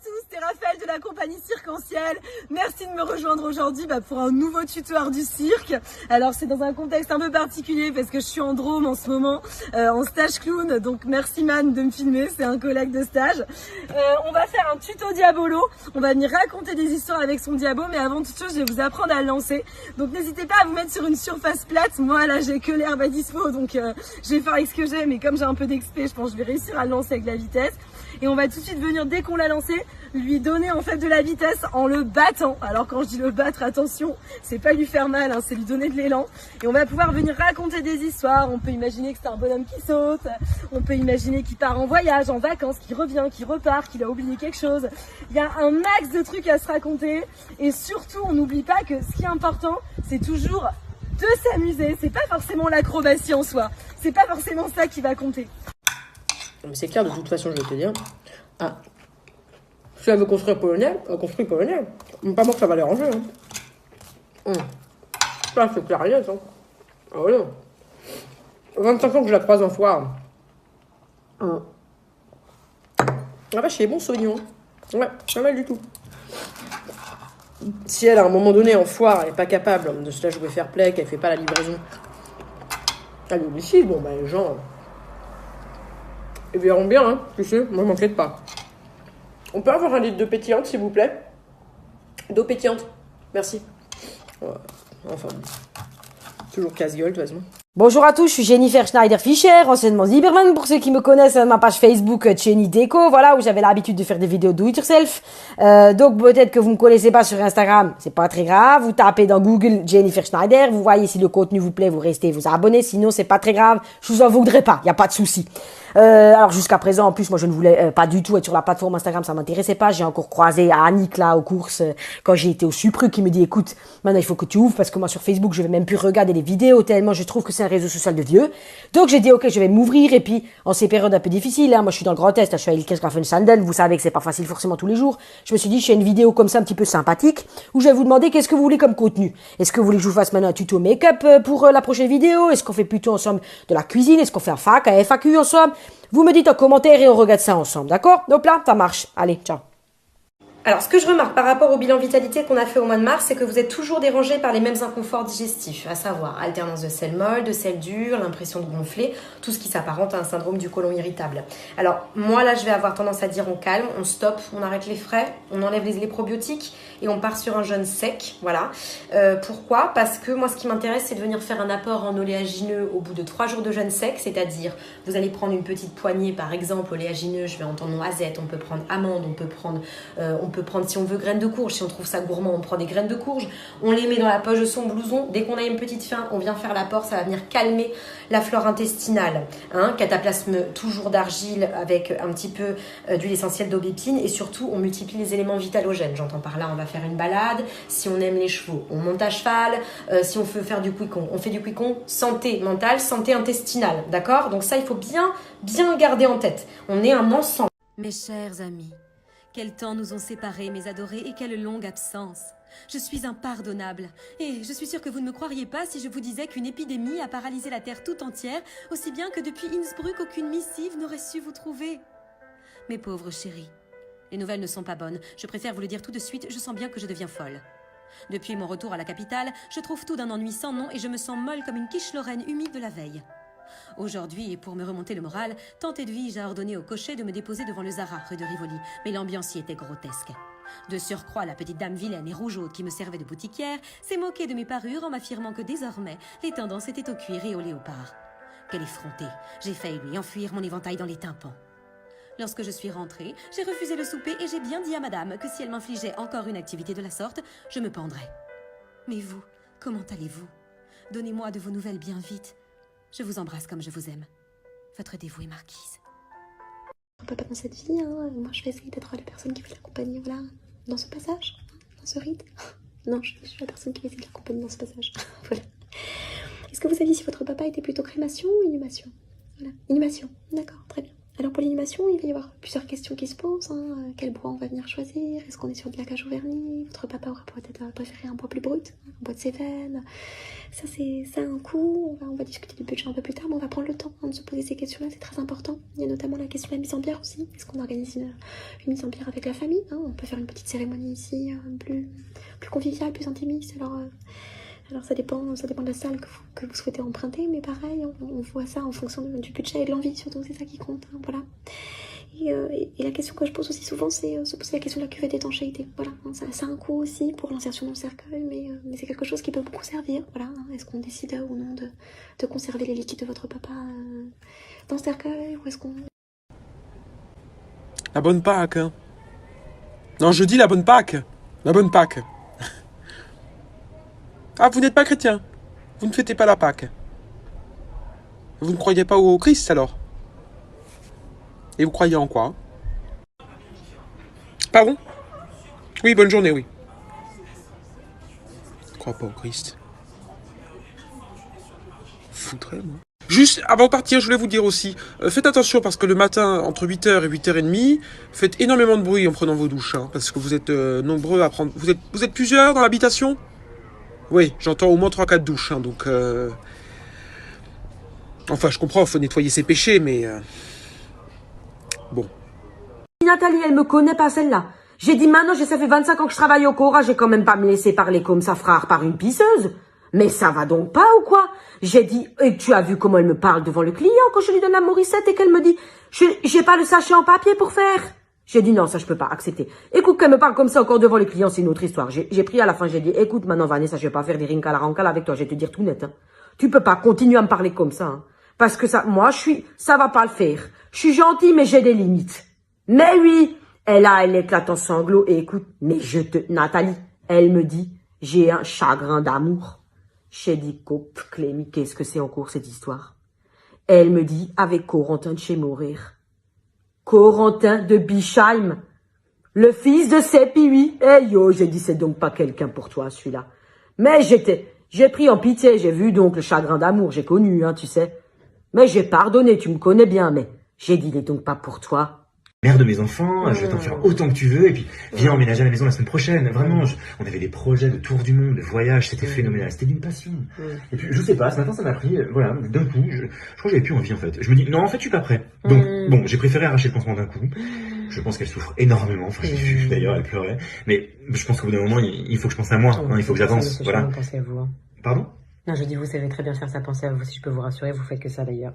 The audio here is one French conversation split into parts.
tous, c'est Raphaël de la compagnie Cirque-en-Ciel. Merci de me rejoindre aujourd'hui pour un nouveau tutoir du cirque. Alors c'est dans un contexte un peu particulier parce que je suis en Drôme en ce moment, en stage clown. Donc merci Man de me filmer, c'est un collègue de stage. On va faire un tuto diabolo. On va venir raconter des histoires avec son diabo, mais avant toute chose, je vais vous apprendre à le lancer. Donc n'hésitez pas à vous mettre sur une surface plate. Moi là, j'ai que l'herbe à dispo, donc je vais faire avec ce que j'ai. Mais comme j'ai un peu d'expé, je pense que je vais réussir à le lancer avec la vitesse. Et on va tout de suite venir, dès qu'on l'a lancé, lui donner en fait de la vitesse en le battant. Alors quand je dis le battre, attention, c'est pas lui faire mal, hein, c'est lui donner de l'élan. Et on va pouvoir venir raconter des histoires. On peut imaginer que c'est un bonhomme qui saute. On peut imaginer qu'il part en voyage, en vacances, qu'il revient, qu'il repart, qu'il a oublié quelque chose. Il y a un max de trucs à se raconter. Et surtout, on n'oublie pas que ce qui est important, c'est toujours de s'amuser. C'est pas forcément l'acrobatie en soi. C'est pas forcément ça qui va compter. Mais c'est clair, de toute façon, je vais te dire. Ah, si elle veut construire polonais, elle construit polonais. Pas moi que ça va déranger. Ça, c'est clair et net. Hein. Ah ouais. 25 ans que je la croise en foire. Ah bah, c'est bon, ce oignon. Ouais, pas mal du tout. Si elle, à un moment donné, en foire, elle n'est pas capable de se la jouer fair play, qu'elle fait pas la livraison à domicile, bon, bah, les gens... Ils verront bien, hein, tu sais, moi je m'inquiète pas. On peut avoir un litre d'eau pétillante, s'il vous plaît? D'eau pétillante, merci. Enfin, toujours casse-gueule, de toute façon. Bonjour à tous, je suis Jennifer Schneider-Fischer, anciennement Zimmerman, pour ceux qui me connaissent, ma page Facebook Jenny Deco, voilà, où j'avais l'habitude de faire des vidéos do it yourself. Donc peut-être que vous me connaissez pas sur Instagram, c'est pas très grave, vous tapez dans Google Jennifer Schneider, vous voyez si le contenu vous plaît, vous restez, vous abonnez, sinon c'est pas très grave, je vous en voudrais pas, y a pas de souci. Alors jusqu'à présent, en plus, moi je ne voulais pas du tout être sur la plateforme Instagram, ça m'intéressait pas. J'ai encore croisé Annick là aux courses quand j'ai été au Supru qui me dit écoute, maintenant il faut que tu ouvres parce que moi sur Facebook je vais même plus regarder les vidéos tellement je trouve que c'est un réseau social de vieux. Donc j'ai dit ok, je vais m'ouvrir et puis en ces périodes un peu difficiles, hein, moi je suis dans le Grand Est, je suis à Ilkesgrafen-Sandel, vous savez que c'est pas facile forcément tous les jours. Je me suis dit je fais une vidéo comme ça un petit peu sympathique où je vais vous demander qu'est-ce que vous voulez comme contenu. Est-ce que vous voulez que je vous fasse maintenant un tuto make-up pour la prochaine vidéo? Est-ce qu'on fait plutôt ensemble de la cuisine? Est-ce qu'on fait un FAQ ensemble? Vous me dites en commentaire et on regarde ça ensemble, d'accord? Donc là, ça marche. Allez, ciao. Alors, ce que je remarque par rapport au bilan vitalité qu'on a fait au mois de mars, c'est que vous êtes toujours dérangé par les mêmes inconforts digestifs, à savoir alternance de selles molles, de selles dures, l'impression de gonfler, tout ce qui s'apparente à un syndrome du côlon irritable. Alors, moi là, je vais avoir tendance à dire on calme, on stoppe, on arrête les frais, on enlève les probiotiques et on part sur un jeûne sec, voilà. Pourquoi? Parce que moi, ce qui m'intéresse, c'est de venir faire un apport en oléagineux au bout de 3 jours de jeûne sec, c'est-à-dire, vous allez prendre une petite poignée, par exemple, oléagineux, je vais entendre noisette, on peut prendre amande, on peut prendre, si on veut, graines de courge. Si on trouve ça gourmand, on prend des graines de courge. On les met dans la poche de son blouson. Dès qu'on a une petite faim, on vient faire l'apport. Ça va venir calmer la flore intestinale. Cataplasme toujours d'argile avec un petit peu d'huile essentielle d'aubépine. Et surtout, on multiplie les éléments vitalogènes. J'entends par là, on va faire une balade. Si on aime les chevaux, on monte à cheval. Si on veut faire du quicon, on fait du quicon. Santé mentale, santé intestinale. D'accord? Donc ça, il faut bien garder en tête. On est un ensemble. Mes chers amis, quel temps nous ont séparés, mes adorés, et quelle longue absence. Je suis impardonnable. Et je suis sûre que vous ne me croiriez pas si je vous disais qu'une épidémie a paralysé la Terre tout entière, aussi bien que depuis Innsbruck, aucune missive n'aurait su vous trouver. Mes pauvres chéris, les nouvelles ne sont pas bonnes. Je préfère vous le dire tout de suite, je sens bien que je deviens folle. Depuis mon retour à la capitale, je trouve tout d'un ennui sans nom et je me sens molle comme une quiche lorraine humide de la veille. Aujourd'hui, et pour me remonter le moral, tant Edwige a ordonné au cocher de me déposer devant le Zara, rue de Rivoli, mais l'ambiance y était grotesque. De surcroît, la petite dame vilaine et rougeaude qui me servait de boutiquière s'est moquée de mes parures en m'affirmant que désormais, les tendances étaient au cuir et au léopard. Quelle effrontée! J'ai failli lui enfuir mon éventail dans les tympans. Lorsque je suis rentrée, j'ai refusé le souper et j'ai bien dit à madame que si elle m'infligeait encore une activité de la sorte, je me pendrais. Mais vous, comment allez-vous? Donnez-moi de vos nouvelles bien vite. Je vous embrasse comme je vous aime. Votre dévouée marquise. On peut pas dans cette vie, hein. Moi je vais essayer d'être la personne qui fait l'accompagner, voilà, dans ce passage, dans ce rite. Non, je suis la personne qui va essayer de l'accompagner dans ce passage. Voilà. Est-ce que vous saviez si votre papa était plutôt crémation ou inhumation? Voilà, inhumation, d'accord, très bien. Alors pour l'animation, il va y avoir plusieurs questions qui se posent. Quel bois on va venir choisir? Est-ce qu'on est sur de la cage au vernis? Votre papa aurait peut-être préféré un bois plus brut, un bois de Cévennes. Ça a un coût. On va discuter du budget un peu plus tard, mais on va prendre le temps de se poser ces questions-là, c'est très important. Il y a notamment la question de la mise en bière aussi. Est-ce qu'on organise une mise en bière avec la famille? On peut faire une petite cérémonie ici, plus conviviale, plus intimiste. Alors ça dépend de la salle que vous souhaitez emprunter, mais pareil, on voit ça en fonction du budget et de l'envie, surtout, c'est ça qui compte, voilà. Et la question que je pose aussi souvent, c'est se poser la question de la cuvée d'étanchéité, voilà. Ça a un coût aussi pour l'insertion dans le cercueil, mais c'est quelque chose qui peut beaucoup servir, voilà. Est-ce qu'on décide ou non de conserver les liquides de votre papa dans le cercueil, ou est-ce qu'on... La bonne Pâques, hein. Non, je dis la bonne Pâques. La bonne Pâques. Ah, vous n'êtes pas chrétien. Vous ne fêtez pas la Pâques. Vous ne croyez pas au Christ, alors? Et vous croyez en quoi? Pardon? Oui, bonne journée, oui. Je ne crois pas au Christ. Foutrais, moi. Juste, avant de partir, je voulais vous dire aussi, faites attention parce que le matin, entre 8h et 8h30, faites énormément de bruit en prenant vos douches, hein, parce que vous êtes nombreux à prendre... Vous êtes plusieurs dans l'habitation? Oui, j'entends au moins 3-4 douches, hein, donc... Enfin, je comprends, il faut nettoyer ses péchés, mais... Bon. Nathalie, elle me connaît pas celle-là. J'ai dit maintenant, ça fait 25 ans que je travaille au Cora, j'ai quand même pas me laisser parler comme ça, frère, par une pisseuse. Mais ça va donc pas ou quoi? J'ai dit, et tu as vu comment elle me parle devant le client quand je lui donne la Morissette et qu'elle me dit, j'ai pas le sachet en papier pour faire. J'ai dit non, ça je peux pas accepter. Écoute, qu'elle me parle comme ça encore devant les clients, c'est une autre histoire. J'ai pris à la fin, j'ai dit, écoute maintenant Vanessa, je vais pas faire des rincala rancala avec toi, je vais te dire tout net. Hein. Tu peux pas continuer à me parler comme ça. Hein. Parce que ça, moi ça va pas le faire. Je suis gentille, mais j'ai des limites. Mais oui, elle éclate en sanglots et écoute, mais Nathalie, elle me dit, j'ai un chagrin d'amour. J'ai dit, Clémy, qu'est-ce que c'est en cours cette histoire? Elle me dit, avec Corentin de chez Mourir. Corentin de Bischheim, le fils de Seppi, oui. Eh yo, j'ai dit, c'est donc pas quelqu'un pour toi, celui-là. Mais j'ai pris en pitié, j'ai vu donc le chagrin d'amour, j'ai connu, hein, tu sais. Mais j'ai pardonné, tu me connais bien, mais j'ai dit, il est donc pas pour toi. Mère de mes enfants, je vais t'en faire autant que tu veux, et puis viens emménager à la maison la semaine prochaine. Vraiment, on avait des projets de tour du monde, de voyage, c'était phénoménal, c'était d'une passion. Et puis, je sais pas, ce matin, ça m'a pris, voilà, d'un coup, je crois que j'avais plus envie, en fait. Je me dis, non, en fait, je suis pas prêt. Donc, bon, j'ai préféré arracher le pansement d'un coup. Je pense qu'elle souffre énormément, enfin, j'ai vu, d'ailleurs, elle pleurait. Mais je pense qu'au bout d'un moment, il faut que je pense à moi, hein, il faut que j'avance, voilà. Pensez à vous, hein. Pardon? Non, je dis, vous savez très bien faire ça, pensez à vous, si je peux vous rassurer, vous faites que ça d'ailleurs.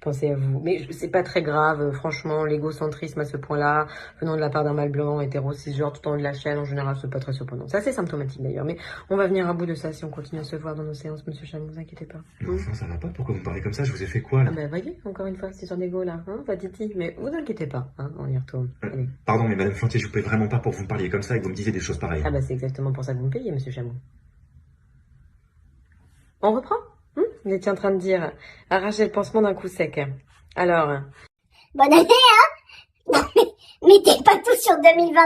Pensez à vous. Mais c'est pas très grave, franchement, l'égocentrisme à ce point-là, venant de la part d'un mâle blanc, hétéro, cisgenre, tout en haut de la chaîne, en général, c'est pas très surprenant. C'est assez symptomatique d'ailleurs, mais on va venir à bout de ça si on continue à se voir dans nos séances, monsieur Cham, vous inquiétez pas. Mais enfin, ça va pas, pourquoi vous me parlez comme ça? Je vous ai fait quoi, là? Ah ben, voyez, encore une fois, c'est sur d'égo, là, hein, pas titi, mais vous inquiétez pas, hein, on y retourne. Allez. Pardon, mais madame Flantier, je vous paye vraiment pas pour que vous me parliez comme ça et que vous me disiez des choses pareilles. Ah bah c'est exactement pour ça que vous me payez, monsieur Chamon. On reprend? Vous étiez en train de dire, arracher le pansement d'un coup sec. Alors... Bonne année, hein? Non, mais mettez pas tout sur 2021,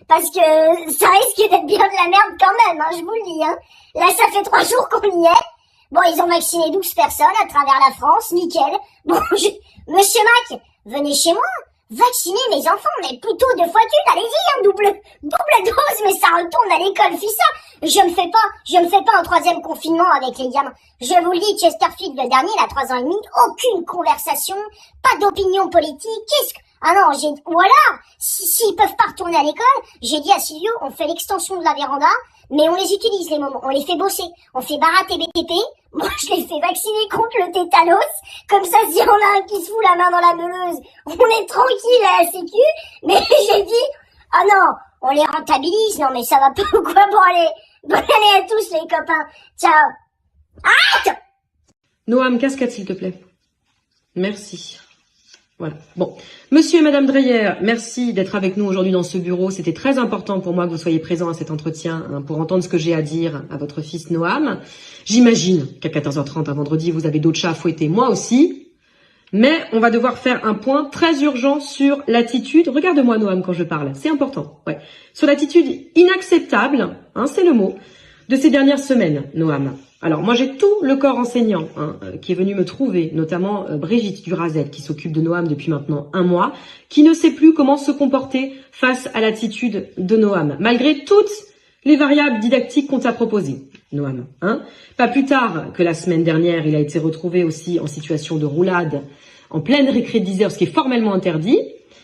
parce que ça risque d'être bien de la merde quand même, hein, je vous le dis, hein. Là, ça fait 3 jours qu'on y est. Bon, ils ont vacciné 12 personnes à travers la France, nickel. Bon, Monsieur Mac, venez chez moi. Vacciner mes enfants, mais plutôt 2 fois qu'une, allez-y, hein, double dose, mais ça retourne à l'école, fais ça. Je me fais pas un 3e confinement avec les gamins. Je vous le dis, Chesterfield, le dernier, il a 3 ans et demi, aucune conversation, pas d'opinion politique, ah non, voilà, s'ils peuvent pas retourner à l'école, j'ai dit à Silvio, on fait l'extension de la véranda, mais on les utilise les moments, on les fait bosser, on fait barater BTP, moi je les fais vacciner contre le tétanos, comme ça si on a un qui se fout la main dans la meuleuse, on est tranquille à la sécu, mais j'ai dit, ah non, on les rentabilise, non mais ça va pas ou quoi, bon allez, bonne année à tous les copains, ciao. Arrête! Noam, cascade s'il te plaît. Merci. Voilà. Bon. Monsieur et Madame Dreyer, merci d'être avec nous aujourd'hui dans ce bureau. C'était très important pour moi que vous soyez présents à cet entretien, hein, pour entendre ce que j'ai à dire à votre fils Noam. J'imagine qu'à 14h30 un vendredi, vous avez d'autres chats à fouetter, moi aussi. Mais on va devoir faire un point très urgent sur l'attitude. Regarde-moi Noam quand je parle, c'est important. Ouais. Sur l'attitude inacceptable, hein, c'est le mot, de ces dernières semaines, Noam. Alors, moi, j'ai tout le corps enseignant qui est venu me trouver, notamment Brigitte Durazel, qui s'occupe de Noam depuis maintenant 1 mois, qui ne sait plus comment se comporter face à l'attitude de Noam, malgré toutes les variables didactiques qu'on t'a proposées, Noam. Pas plus tard que la semaine dernière, il a été retrouvé aussi en situation de roulade en pleine récré de 10 heures, ce qui est formellement interdit.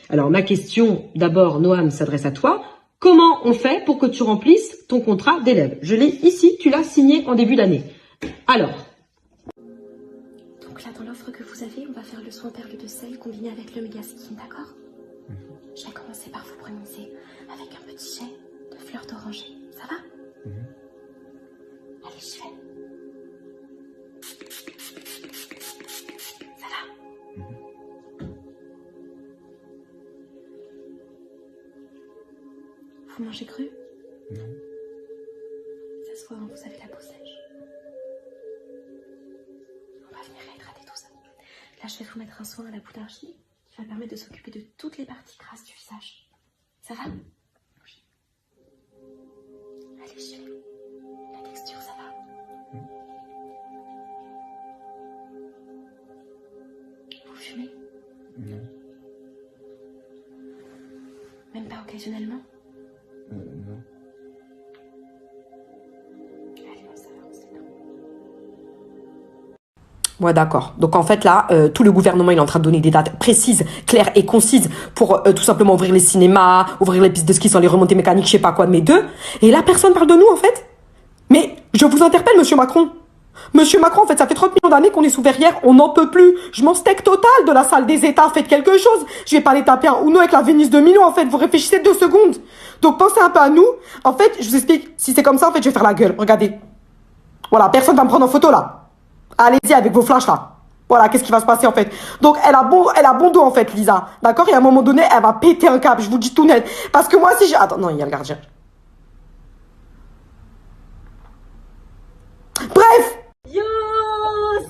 Alors, ma question, d'abord, Noam, s'adresse à toi. Comment on fait pour que tu remplisses ton contrat d'élève? Je l'ai ici, tu l'as signé en début d'année. Alors. Donc là, dans l'offre que vous avez, on va faire le soin perle de sel combiné avec le méga skin, d'accord? Je vais commencer par vous bronzer avec un petit jet de fleurs d'oranger. Ça va? Allez, je fais. Ça va? Vous mangez cru? Non. Ça se voit, vous avez la peau sèche. On va venir hydrater tout ça. Là, je vais vous mettre un soin à la poudre d'argile qui va permettre de s'occuper de toutes les parties grasses du visage. Ça va? Oui. Allez, je fais. La texture, ça va? Vous fumez? Non. Même pas occasionnellement? Non. Allez, on s'avance, c'est tout. Ouais, d'accord. Donc en fait là, tout le gouvernement il est en train de donner des dates précises, claires et concises pour tout simplement ouvrir les cinémas, ouvrir les pistes de ski sans les remontées mécaniques, je sais pas quoi de mes deux. Et là, personne parle de nous en fait. Mais je vous interpelle, Monsieur Macron. Monsieur Macron, en fait, ça fait 30 millions d'années qu'on est sous verrière, on n'en peut plus. Je m'en steak total de la salle des États, faites quelque chose. Je vais pas aller taper un Uno avec la Venise de Milo, en fait, vous réfléchissez 2 secondes. Donc pensez un peu à nous. En fait, je vous explique, si c'est comme ça, en fait, je vais faire la gueule, regardez. Voilà, personne va me prendre en photo, là. Allez-y avec vos flashs, là. Voilà, qu'est-ce qui va se passer, en fait. Donc, elle a bon dos, en fait, Lisa. D'accord? Et à un moment donné, elle va péter un câble, je vous le dis tout net. Parce que moi, si j'ai... Attends, non, il y a le gardien. Bref! Yo,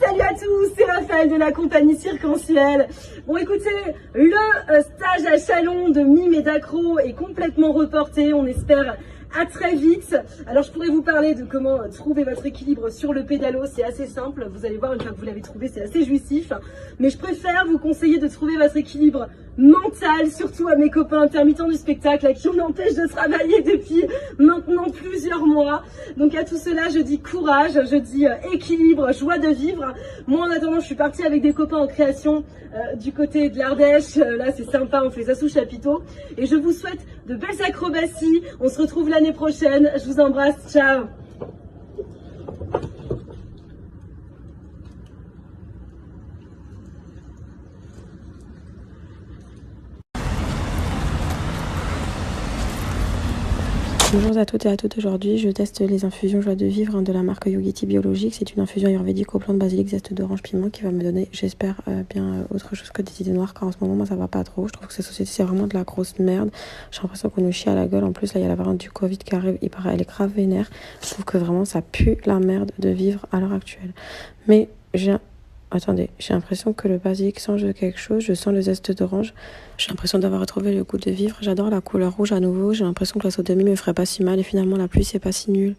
salut à tous, c'est Raphaël de la compagnie Circ-en-Ciel. Bon écoutez, le stage à Chalon de mime et d'accro est complètement reporté, on espère à très vite. Alors je pourrais vous parler de comment trouver votre équilibre sur le pédalo, c'est assez simple, vous allez voir une fois que vous l'avez trouvé, c'est assez jouissif. Mais je préfère vous conseiller de trouver votre équilibre mental, surtout à mes copains intermittents du spectacle à qui on empêche de travailler depuis maintenant plusieurs mois. Donc à tout cela, je dis courage, je dis équilibre, joie de vivre. Moi en attendant, je suis partie avec des copains en création du côté de l'Ardèche. Là c'est sympa, on fait ça sous chapiteau. Et je vous souhaite de belles acrobaties. On se retrouve l'année prochaine. Je vous embrasse, ciao. Bonjour à toutes et à toutes, aujourd'hui je teste les infusions joie de vivre de la marque Yogiti Biologique. C'est une infusion ayurvédique aux plantes basilic, zeste d'orange, piment qui va me donner, j'espère, bien autre chose que des idées noires, car en ce moment moi ça va pas trop. Je trouve que cette société c'est vraiment de la grosse merde. J'ai l'impression qu'on nous chie à la gueule. En plus là il y a la variante du Covid qui arrive, il paraît elle est grave vénère. Je trouve que vraiment ça pue la merde de vivre à l'heure actuelle. Mais attendez, j'ai l'impression que le basilic change de quelque chose, je sens le zeste d'orange, j'ai l'impression d'avoir retrouvé le goût de vivre, j'adore la couleur rouge à nouveau, j'ai l'impression que la sodomie me ferait pas si mal et finalement la pluie c'est pas si nul.